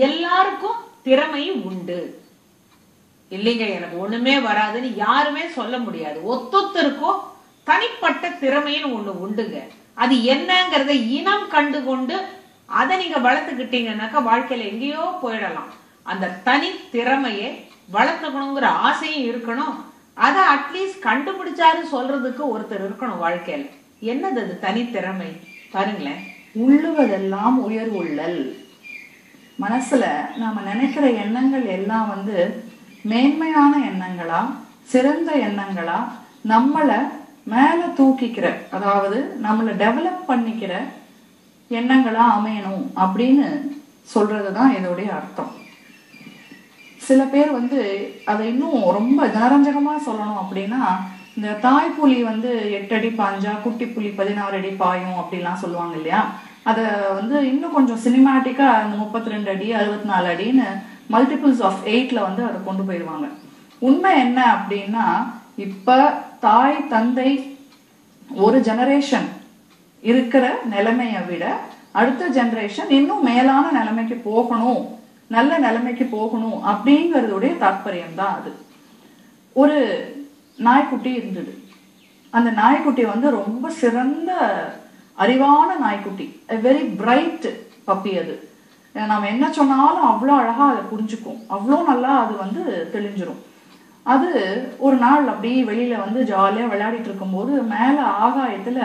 எல்லாருக்கும் திறமை உண்டு இல்லைங்க, எனக்கு ஒண்ணுமே வராதுன்னு யாருமே சொல்ல முடியாது. ஒத்தொத்தருக்கும் தனிப்பட்ட திறமைன்னு ஒண்ணு உண்டுங்க. அது என்னங்கறத இனம் கண்டு கொண்டு அதை நீங்க வளர்த்துக்கிட்டீங்கன்னாக்கா வாழ்க்கையில எங்கேயோ போயிடலாம். அந்த தனி திறமையை வளர்த்துக்கணுங்கிற ஆசையும் இருக்கணும். அதை அட்லீஸ்ட் கண்டுபிடிச்சாரு சொல்றதுக்கு ஒருத்தர் இருக்கணும் வாழ்க்கையில. என்னது அது தனித்திறமை பாருங்களேன். உள்ளுவதெல்லாம் உயர் உள்ளல். மனசுல நாம நினைக்கிற எண்ணங்கள் எல்லாம் மேன்மையான எண்ணங்களா, சிறந்த எண்ணங்களா, நம்மள மேல தூக்கிக்கிற, அதாவது நம்மள டெவலப் பண்ணிக்கிற எண்ணங்களா அமையணும் அப்படின்னு சொல்றதுதான் இதோடைய அர்த்தம். சில பேர் அதை இன்னும் ரொம்ப ஜனரஞ்சகமா சொல்லணும் அப்படின்னா, இந்த தாய்ப்புலி 8 அடி பாஞ்சா குட்டி புலி 16 அடி பாயும் அப்படிலாம் சொல்லுவாங்க இல்லையா. அத இன்னும் கொஞ்சம் சினிமேட்டிக்கா 32 அடி 64 அடின்னு மல்டிபிள்ஸ் ஆஃப் 8ல அதை கொண்டு போயிடுவாங்க. உண்மை என்ன அப்படின்னா, இப்ப தாய் தந்தை ஒரு ஜெனரேஷன் இருக்கிற நிலைமையை விட அடுத்த ஜெனரேஷன் இன்னும் மேலான நிலைமைக்கு போகணும், நல்ல நிலைமைக்கு போகணும் அப்படிங்கறதுடைய தாற்பயம் தான் அது. ஒரு நாய்க்குட்டி இருந்தது. அந்த நாய்க்குட்டி ரொம்ப சிறந்த அறிவான நாய்க்குட்டி, வெரி பிரைட் பப்பி. அது நாம என்ன சொன்னாலும் அவ்வளோ அழகா அதை புரிஞ்சுக்கும், அவ்வளோ நல்லா அது தெளிஞ்சிரும். அது ஒரு நாள் அப்படியே வெளியில ஜாலியா விளையாடிட்டு இருக்கும்போது மேல ஆகாயத்துல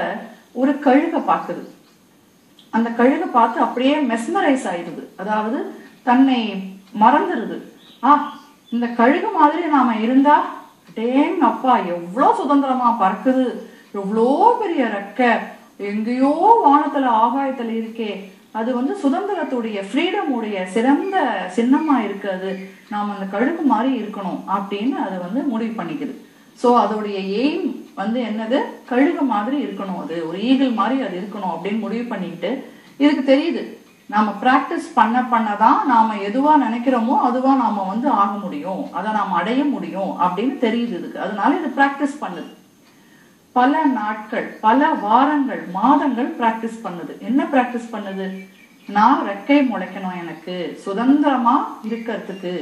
ஒரு கழுகை பாக்குது. அந்த கழுகை பார்த்து அப்படியே மெஸ்மரைஸ் ஆயிடுது, அதாவது தன்னை மறந்துடுது. இந்த கழுகு மாதிரி நாம இருந்தா டேங் அப்பா எவ்வளோ சுதந்திரமா பறக்குது, எவ்வளோ பெரிய ரெக்க, எங்கேயோ வானத்துல ஆகாயத்துல இருக்கே, அது சுதந்திரத்துடைய ஃப்ரீடம் உடைய சிறந்த சின்னமா இருக்கு, அது நாம அந்த கழுகு மாதிரி இருக்கணும் அப்படின்னு அது முடிவு பண்ணிக்குது. சோ அதோடைய எய்ம் என்னது, கழுகு மாதிரி இருக்கணும், அது ஒரு ஈகிள் மாதிரி அது இருக்கணும் அப்படின்னு முடிவு பண்ணிக்கிட்டு, இதுக்கு தெரியுது நாம பிராக்டிஸ் பண்ணதான் நாம எதுவா நினைக்கிறோமோ அதுவா நாம ஆக முடியும், அதை நாம அடைய முடியும் அப்படின்னு தெரியுது இதுக்கு. அதனால இது பிராக்டிஸ் பண்ணுது. பல நாட்கள், பல வாரங்கள், மாதங்கள் பிராக்டிஸ் பண்ணுது. என்ன பிராக்டிஸ் பண்ணுது, நான் ரெக்கை முளைக்கணும், எனக்கு சுதந்திரமா இருக்கிறதுக்கு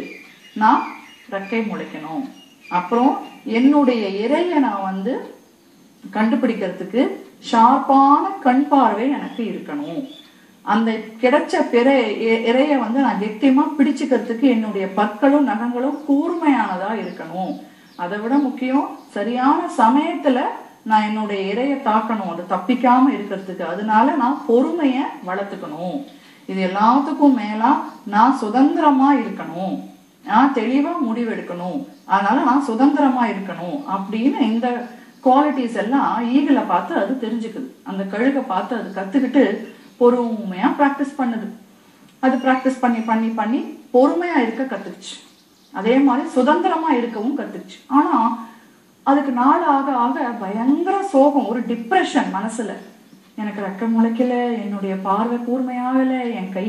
நான் ரெக்கை முளைக்கணும், அப்புறம் என்னுடைய இறைய நான் கண்டுபிடிக்கிறதுக்கு ஷார்ப்பான கண் பார்வை எனக்கு இருக்கணும், அந்த கிடைச்ச இறைய நான் கெட்டியமா பிடிச்சுக்கிறதுக்கு என்னுடைய பற்களும் நகங்களும் கூர்மையானதா இருக்கணும், அதை விட முக்கியம் சரியான சமயத்துல நான் என்னுடைய இறைய தாக்கணும், அது தப்பிக்காம இருக்கிறதுக்கு. அதனால நான் பொறுமைய வளர்த்துக்கணும். இது எல்லாத்துக்கும் மேலா நான் சுதந்திரமா இருக்கணும், நான் தெளிவா முடிவெடுக்கணும், அதனால நான் சுதந்திரமா இருக்கணும் அப்படின்னு இந்த குவாலிட்டிஸ் எல்லாம் ஈகிளை பார்த்து அது தெரிஞ்சுக்குது. அந்த கழுகை பார்த்து அது கத்துக்கிட்டு பொறுமையா பிராக்டிஸ் பண்ணுது. அது பிராக்டிஸ் பண்ணி பண்ணி பண்ணி பொறுமையா இருக்க கத்துக்குச்சு. அதே மாதிரி சுதந்திரமா இருக்கவும் கத்துக்குச்சு. ஆனா அதுக்கு நாள் ஆக ஆக பயங்கர சோகம், ஒரு டிப்ரெஷன் மனசுல. எனக்கு ரெக்க முளைக்கல, என்னுடைய பார்வை கூர்மையாகல, என் கை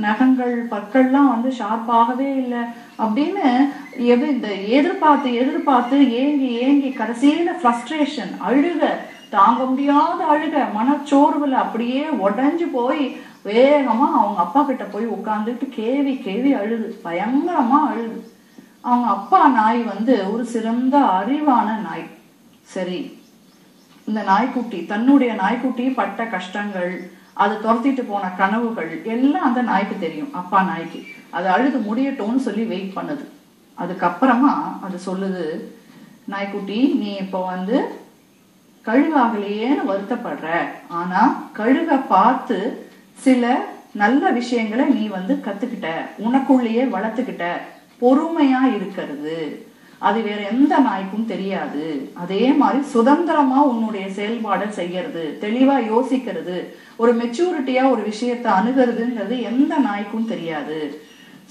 நகங்கள் பற்கள்லாம் ஷார்ப்பாகவே இல்லை அப்படின்னு இந்த எதிர்பார்த்து எதிர்பார்த்து ஏங்கி ஏங்கி கடைசியில ஃப்ரஸ்ட்ரேஷன், அழுக, தாங்க முடியாத அழுக, மனச்சோர்வுல அப்படியே உடஞ்சு போய் வேகமா அவங்க அப்பா கிட்ட போய் உட்கார்ந்துட்டு கேவி கேவி அழுது, பயங்கரமா அழுது. அவங்க அப்பா நாய் ஒரு சிறந்த அறிவான நாய். சரி, இந்த நாய்க்குட்டி தன்னுடைய நாய்க்குட்டி பட்ட கஷ்டங்கள், அது துரத்திட்டு போன கனவுகள் எல்லாம் அந்த நாய்க்கு தெரியும். அப்பா நாய்க்கு அது அழுது முடியட்டோன்னு சொல்லி வெயிட் பண்ணுது. அதுக்கப்புறமா அது சொல்லுது, நாய்க்குட்டி நீ இப்போ கழுகாகலையேன்னு வருத்தப்படுற, ஆனா கழுக பார்த்து சில நல்ல விஷயங்களை நீ கத்துக்கிட்ட, உனக்குள்ளேயே வளர்த்துக்கிட்ட. பொறுமையா இருக்கிறது அது வேற எந்த நாய்க்கும் தெரியாது. அதே மாதிரி சுதந்திரமா உன்னுடைய செயல்பாடை செய்யறது, தெளிவா யோசிக்கிறது, ஒரு மெச்சூரிட்டியா ஒரு விஷயத்த அணுகிறதுங்கிறது எந்த நாய்க்கும் தெரியாது.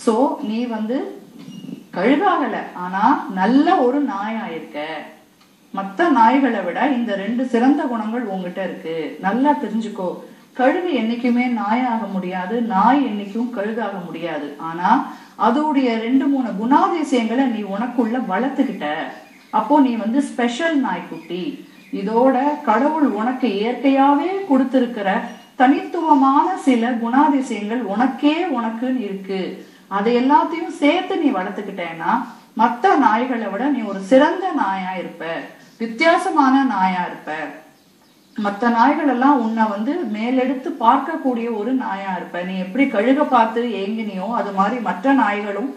சோ நீ கழுகாகல, ஆனா நல்ல ஒரு நாயா இருக்க. மற்ற நாய்களை விட இந்த 2 சிறந்த குணங்கள் உங்ககிட்ட இருக்கு, நல்லா தெரிஞ்சுக்கோ. கழுகு என்னைக்குமே நாயாக முடியாது, நாய் என்னைக்கும் கழுகாக முடியாது. ஆனா அதோடைய 2-3 குணாதிசயங்களை நீ உனக்குள்ள வளர்த்துக்கிட்ட. அப்போ நீ ஸ்பெஷல் நாய்க்குட்டி. இதோட கடவுள் உனக்கு இயற்கையாவே கொடுத்திருக்கிற தனித்துவமான சில குணாதிசயங்கள் உனக்குன்னு இருக்கு. அதை எல்லாத்தையும் சேர்த்து நீ வளர்த்துக்கிட்டேன்னா மற்ற நாய்களை விட நீ ஒரு சிறந்த நாயா இருப்ப, வித்தியாசமான நாயா இருப்ப. மற்ற நாய்கள் எல்லாம் உன்னை மேலெடுத்து பார்க்கக்கூடிய ஒரு நாயா இருப்ப. நீ எப்படி கழுக பார்த்து ஏங்கினியோ அது மாதிரி மற்ற நாய்களும்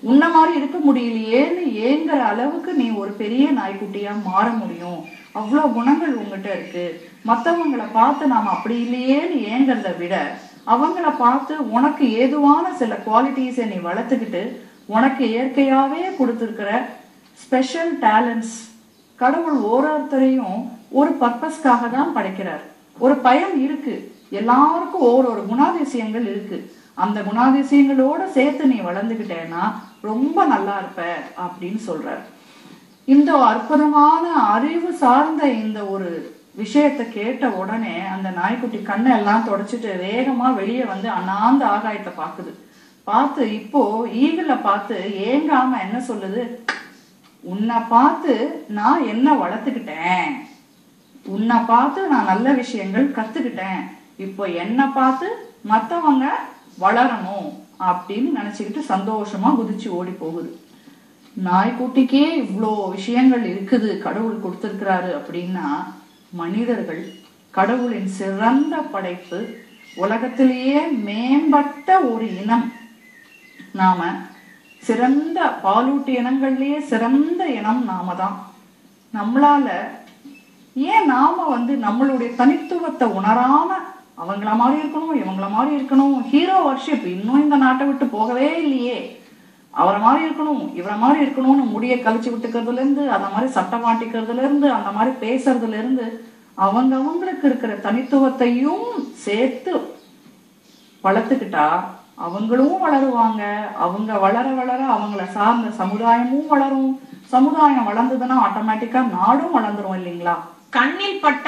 உன்ன மாதிரி இருக்க முடியலையேன்னு ஏங்குற அளவுக்கு நீ ஒரு பெரிய நாய்க்குட்டியா மாற முடியும். அவ்வளவு குணங்கள் உங்ககிட்ட இருக்கு. மற்றவங்களை பார்த்து நாம அப்படி இல்லையேன்னு ஏங்கிறத விட அவங்கள பார்த்து உனக்கு ஏதுவான சில குவாலிட்டிஸை நீ வளர்த்துக்கிட்டு உனக்கு இயற்கையாவே கொடுத்துருக்கிற ஸ்பெஷல் டேலண்ட்ஸ். கடவுள் ஒவ்வொருத்தரையும் ஒரு பர்பஸ்க்காக தான் படைக்கிறார். ஒரு பயன் இருக்கு, எல்லாருக்கும் ஒவ்வொரு குணாதிசயங்கள் இருக்கு. அந்த குணாதிசயங்களோட சேர்த்து நீ வளர்ந்துகிட்டேன்னா ரொம்ப நல்லா இருப்ப அப்படின்னு சொல்றார். இந்த அற்புதமான அறிவு சார்ந்த இந்த ஒரு விஷயத்த கேட்ட உடனே அந்த நாய்க்குட்டி கண்ணை எல்லாம் தொடச்சிட்டு வேகமா வெளியே அண்ணாந்த ஆகாயத்தை பாக்குது. பார்த்து இப்போ ஈகிள பார்த்து ஏங்காம என்ன சொல்லுது, உன்னை பார்த்து நான் என்ன வளர்த்துக்கிட்டேன், உன்னை பார்த்து நான் நல்ல விஷயங்கள் கத்துக்கிட்டேன், இப்போ என்ன பார்த்து மத்தவங்க வளரணும் அப்படின்னு நினைச்சுக்கிட்டு சந்தோஷமா குதிச்சு ஓடி போகுது. நாய்க்குட்டிக்கே இவ்வளோ விஷயங்கள் இருக்குது கடவுள் கொடுத்திருக்கிறாரு அப்படின்னா மனிதர்கள் கடவுளின் சிறந்த படைப்பு, உலகத்திலேயே மேம்பட்ட ஒரு இனம். நாம சிறந்த பாலூட்டி இனங்கள்லயே சிறந்த இனம் நாம தான். நம்மளால ஏன் நாம நம்மளுடைய தனித்துவத்தை உணராம அவங்கள மாதிரி இருக்கணும் இவங்கள மாதிரி இருக்கணும், ஹீரோ வர்ஷிப் இன்னும் இந்த நாட்டை விட்டு போகவே இல்லையே, அவரை மாதிரி இருக்கணும் இவரை மாதிரி இருக்கணும்னு முடிய கழிச்சு விட்டுக்கிறதுல இருந்து அந்த மாதிரி சட்டை மாட்டிக்கிறதுல இருந்து அந்த மாதிரி பேசுறதுல இருந்து அவங்களுக்கு இருக்கிற தனித்துவத்தையும் சேர்த்து வளர்த்துக்கிட்டா அவங்களும் வளருவாங்க. அவங்க வளர வளர அவங்கள சார்ந்த சமுதாயமும் வளரும். சமுதாயம் வளர்ந்ததுன்னா ஆட்டோமேட்டிக்கா நாடும் வளர்ந்துரும் இல்லைங்களா? கண்ணில் பட்ட